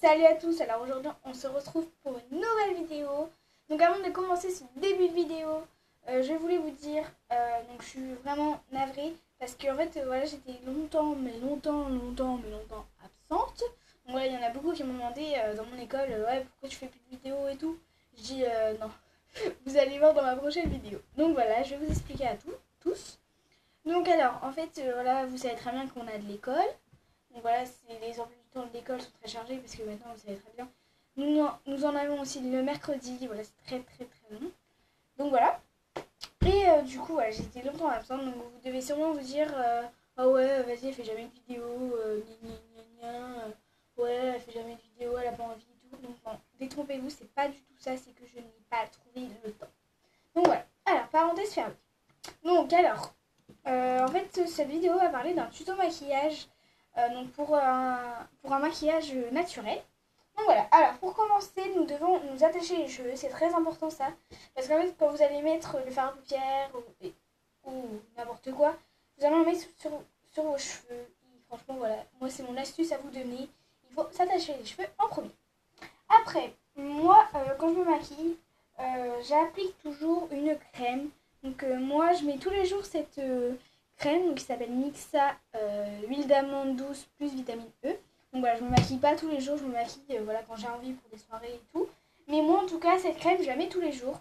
Salut à tous, alors aujourd'hui on se retrouve pour une nouvelle vidéo. Donc avant de commencer ce début de vidéo, je voulais vous dire, donc je suis vraiment navrée parce qu'en fait voilà, j'étais longtemps absente. Donc voilà, il y en a beaucoup qui m'ont demandé dans mon école, ouais, pourquoi tu fais plus de vidéos et tout. Je dis non, vous allez voir dans ma prochaine vidéo. Donc voilà, je vais vous expliquer à tous. Donc alors en fait voilà, vous savez très bien qu'on a de l'école. Donc voilà, les emplois du temps de l'école sont très chargés parce que maintenant vous savez très bien. Nous en avons aussi le mercredi, voilà, c'est très long. Donc voilà. Et du coup, voilà, j'étais longtemps absente, donc vous devez sûrement vous dire ah ouais, vas-y, elle fait jamais de vidéo, ouais, elle fait jamais de vidéo, elle a pas envie et tout. Donc non, détrompez-vous, c'est pas du tout ça, c'est que je n'ai pas trouvé le temps. Donc voilà. Alors, parenthèse fermée. Donc alors, en fait, cette vidéo va parler d'un tuto maquillage. Donc pour un maquillage naturel. Donc voilà, alors pour commencer, nous devons nous attacher les cheveux, c'est très important ça. Parce qu'en fait, quand vous allez mettre le fard à paupières ou n'importe quoi, vous allez en mettre sur vos cheveux. Et franchement, voilà, moi c'est mon astuce à vous donner. Il faut s'attacher les cheveux en premier. Après, moi, quand je me maquille, j'applique toujours une crème. Donc moi, je mets tous les jours cette crème qui s'appelle Mixa huile d'amande douce plus vitamine E. Donc voilà, je me maquille pas tous les jours, je me maquille voilà, quand j'ai envie pour des soirées et tout. Mais moi en tout cas, cette crème, je la mets tous les jours.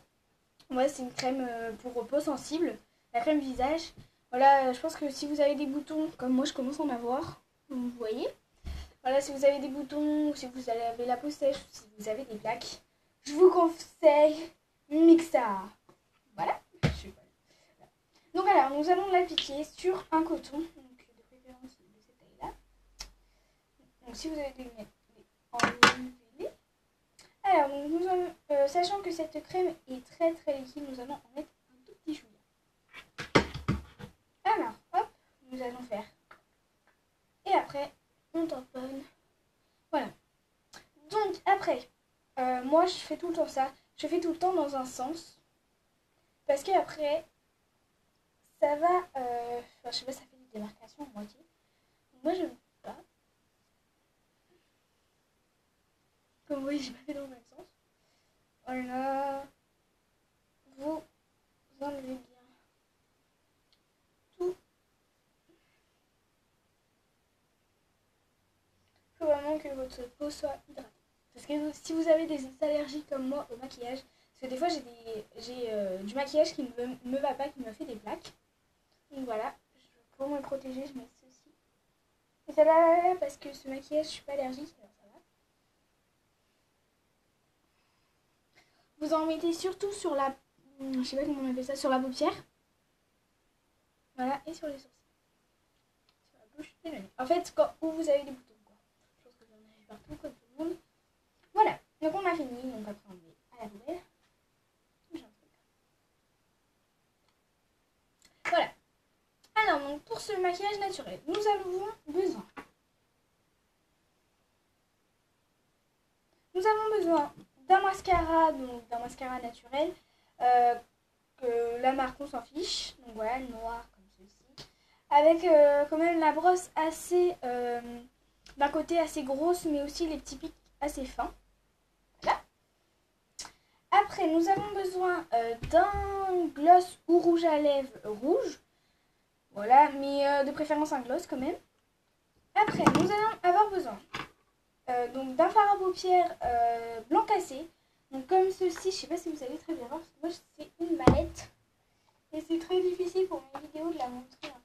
Moi, c'est une crème pour peau sensible, la crème visage. Voilà, je pense que si vous avez des boutons, comme moi je commence à en avoir, vous voyez. Voilà, si vous avez des boutons, si vous avez la peau sèche, si vous avez des plaques, je vous conseille Mixa. Voilà. Donc alors, nous allons l'appliquer sur un coton, donc de préférence de cette taille-là. Donc si vous avez des lunettes, enlevez-les. Alors, donc, nous allons, sachant que cette crème est très liquide, nous allons en mettre un tout petit chouïa. Alors, hop, nous allons faire. Et après, on tamponne. Voilà. Donc après, moi je fais tout le temps ça. Je fais tout le temps dans un sens. Parce qu'après, ça va, enfin, je sais pas, ça fait des démarcations à moitié. Moi, je ne veux pas. Comme vous voyez, j'ai pas fait dans le même sens. Voilà. Vous enlevez bien tout. Il faut vraiment que votre peau soit hydratée. Parce que si vous avez des allergies comme moi au maquillage, parce que des fois j'ai du maquillage qui ne me va pas, qui me fait des plaques. Donc voilà, pour me protéger, je mets ceci. Et ça va parce que ce maquillage, je suis pas allergique, alors ça va. Vous en mettez surtout sur la, je sais pas comment on appelle ça, sur la paupière. Voilà, et sur les sourcils. Sur la bouche et le nez. En fait, où vous avez des boutons, quoi. Je pense que vous en avez partout, comme tout le monde. Voilà, donc on a fini, donc après on met à la poubelle. Voilà. Alors, donc, pour ce maquillage naturel, nous avons besoin d'un mascara, donc d'un mascara naturel, que la marque on s'en fiche, donc voilà, noir comme ceci, avec quand même la brosse assez, d'un côté assez grosse, mais aussi les petits pics assez fins. Voilà. Après, nous avons besoin d'un gloss ou rouge à lèvres rouge. Voilà, mais de préférence un gloss quand même. Après, nous allons avoir besoin donc d'un fard à paupières blanc cassé. Donc comme ceci, je sais pas si vous allez très bien voir, parce que moi c'est une mallette. Et c'est très difficile pour mes vidéos de la montrer en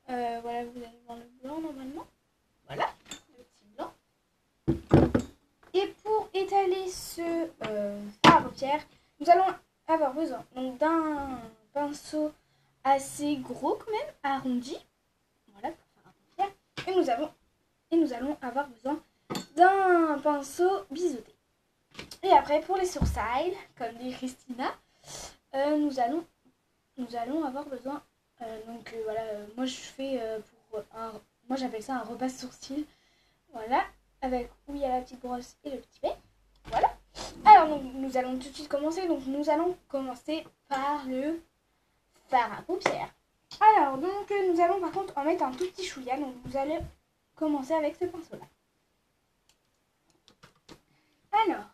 fait. Voilà, vous allez voir le blanc normalement. Voilà, le petit blanc. Et pour étaler ce fard à paupières, nous allons avoir besoin donc d'un pinceau assez gros quand même, arrondi. Voilà, pour faire un paupière. Et nous allons avoir besoin d'un pinceau biseauté. Et après, pour les sourcils, comme dit Christina, nous allons avoir besoin. Voilà, moi je fais moi j'appelle ça un repasse sourcil. Voilà, avec où il y a la petite brosse et le petit bec. Voilà. Alors donc, nous allons tout de suite commencer. Donc nous allons commencer par le fard à paupières. Alors donc nous allons par contre en mettre un tout petit chouïa. Donc vous allez commencer avec ce pinceau-là. Alors,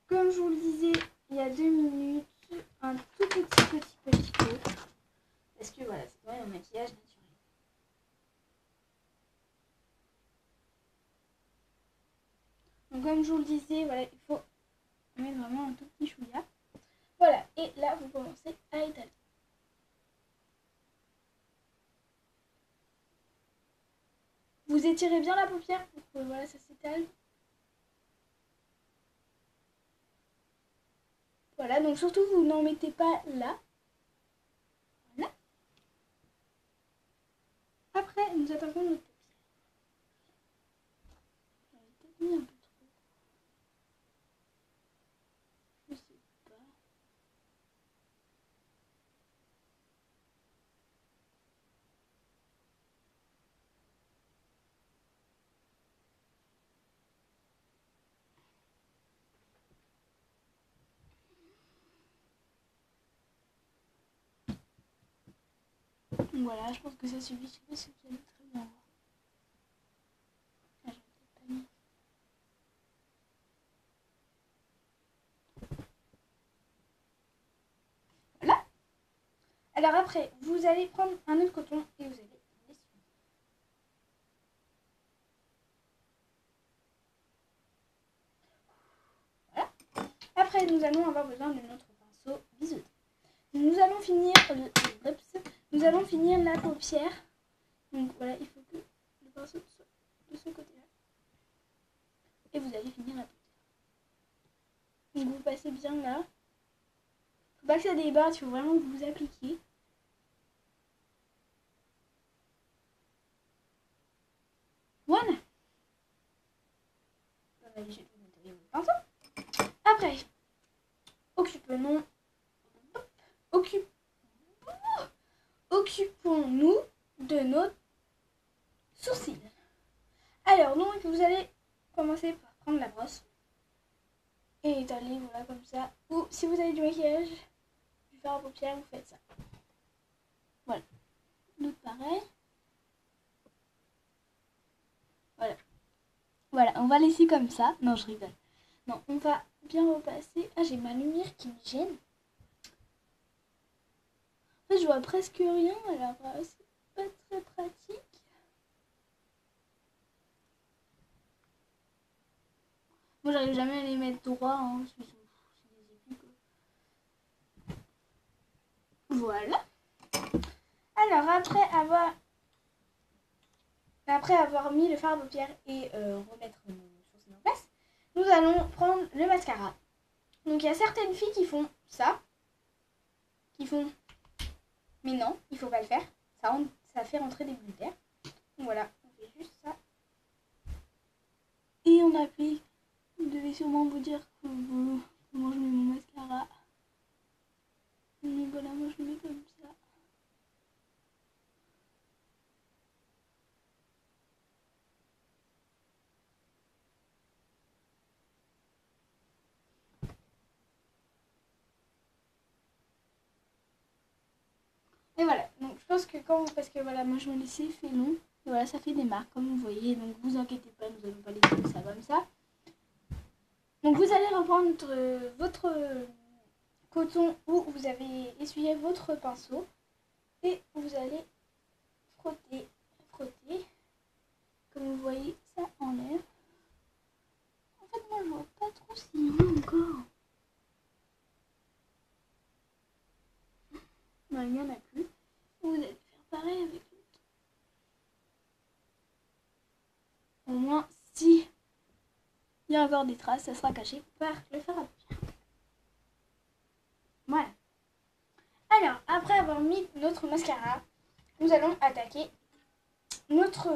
comme je vous le disais il y a 2 minutes, un tout petit peu. Parce que voilà, c'est quand même un maquillage naturel. Donc comme je vous le disais, voilà, il faut mettre vraiment un tout petit chouïa. Voilà, et là vous commencez à étaler. Vous étirez bien la paupière pour que voilà, ça s'étale. Voilà, donc surtout vous n'en mettez pas là. Voilà. Après, nous attaquons notre paupière. J'en ai peut-être mis un peu trop. Je sais pas. Voilà, je pense que ça suffit. Je sais pas si vous allez très bien voir. Ah, j'aurais peut-être pas mis. Voilà. Alors après, vous allez prendre un autre coton et vous allez l'essuyer. Voilà. Après, nous allons avoir besoin de notre pinceau biseauté. Nous allons finir la paupière. Donc voilà, il faut que le pinceau soit de ce côté-là. Et vous allez finir la paupière. Donc vous passez bien là. Faut pas que ça déborde, il faut vraiment que vous appliquiez. Voilà. Après, occupons-nous de nos sourcils. Alors donc vous allez commencer par prendre la brosse et étaler voilà comme ça. Ou si vous avez du maquillage, du fard à paupières, vous faites ça. Voilà. Donc pareil. Voilà. Voilà, on va laisser comme ça. Non, je rigole. Non, on va bien repasser. Ah, j'ai ma lumière qui me gêne. En fait, je vois presque rien, alors c'est pas très pratique. Moi, j'arrive jamais à les mettre droit, hein, c'est des épis, quoi. Voilà. Alors, après avoir mis le fard à paupières et remettre nos sourcils en place, nous allons prendre le mascara. Donc, il y a certaines filles qui font ça, mais non, il faut pas le faire. Ça fait rentrer des bulles d'air. Donc voilà, on fait juste ça. Et on applique. Vous devez sûrement vous dire comment je mets mon mascara. Mais voilà, moi je le mets comme ça. Et voilà, donc je pense que parce que voilà, moi je me laissais fait long. Et voilà, ça fait des marques comme vous voyez. Donc vous inquiétez pas, nous allons pas laisser ça comme ça. Donc vous allez reprendre votre coton où vous avez essuyé votre pinceau. Et vous allez frotter. Comme vous voyez, ça enlève. En fait, moi je vois pas trop s'il y en a encore. Non, il n'y en a plus. Vous allez faire pareil avec l'autre. Au moins, si il y a encore des traces, ça sera caché par le fard à paupières. Voilà. Alors, après avoir mis notre mascara, nous allons attaquer notre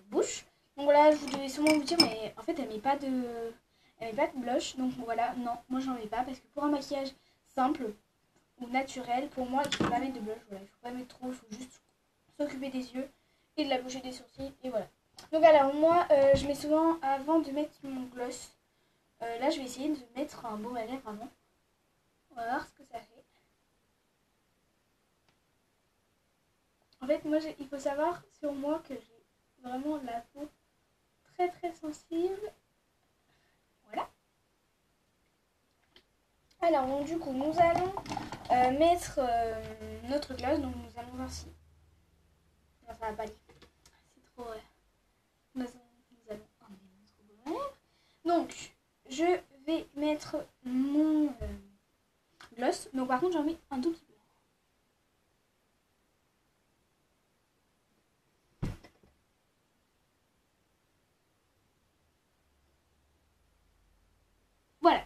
bouche. Donc voilà, vous devez sûrement vous dire, mais en fait, elle met pas de blush. Donc voilà, non, moi j'en mets pas parce que pour un maquillage simple ou naturel, pour moi, il faut pas mettre de blush. Voilà, il faut pas mettre trop, il faut juste s'occuper des yeux et de la bouche et des sourcils et voilà. Donc alors moi, je mets souvent avant de mettre mon gloss. Là, je vais essayer de mettre un baume à lèvres avant. On va voir ce que ça fait. En fait, moi, il faut savoir sur moi que j'ai vraiment la peau très très sensible. Voilà. Alors donc du coup nous allons mettre notre gloss. Donc nous allons voir si... Non, ça va pas aller. C'est trop... Nous allons enlever notre baume à lèvres. Donc je vais mettre mon gloss. Donc par contre j'en mets un tout petit peu. Voilà.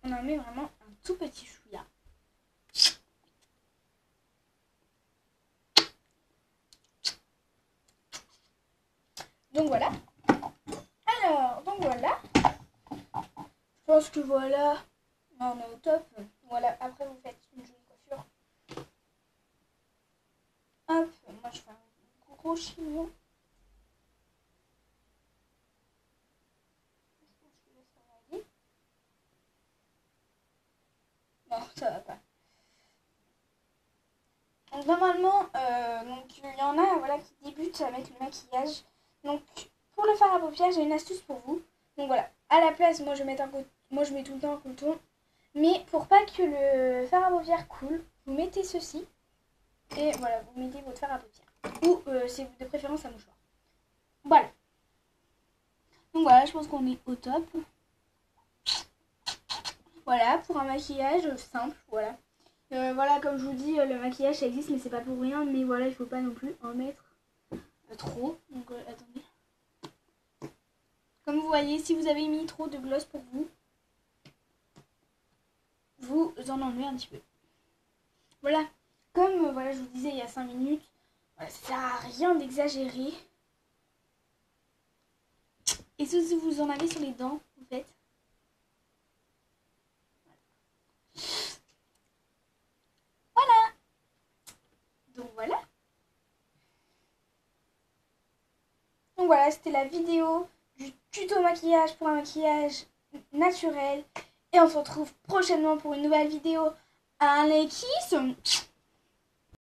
On en met vraiment un tout petit chouïa. Donc voilà. Alors, donc voilà. Je pense que voilà. On est au top. Voilà, après vous faites une jolie coiffure. Hop, moi je fais un gros chignon. Non, ça va pas. Donc normalement, donc il y en a voilà, qui débutent avec le maquillage. Donc pour le fard à paupières, j'ai une astuce pour vous. Donc voilà, à la place, moi je mets tout le temps un coton. Mais pour pas que le fard à paupières coule, vous mettez ceci. Et voilà, vous mettez votre fard à paupières. Ou c'est de préférence un mouchoir. Voilà. Donc voilà, je pense qu'on est au top. Voilà, pour un maquillage simple, voilà. Voilà, comme je vous dis, le maquillage ça existe, mais c'est pas pour rien. Mais voilà, il faut pas non plus en mettre trop. Donc attendez. Comme vous voyez, si vous avez mis trop de gloss pour vous, vous en enlevez un petit peu. Voilà, comme voilà, je vous disais il y a 5 minutes, voilà, ça sert à rien d'exagérer. Et si vous en avez sur les dents, vous faites. Voilà. Donc voilà. Donc voilà, c'était la vidéo du tuto maquillage pour un maquillage naturel. Et on se retrouve prochainement pour une nouvelle vidéo. Allez, kiss!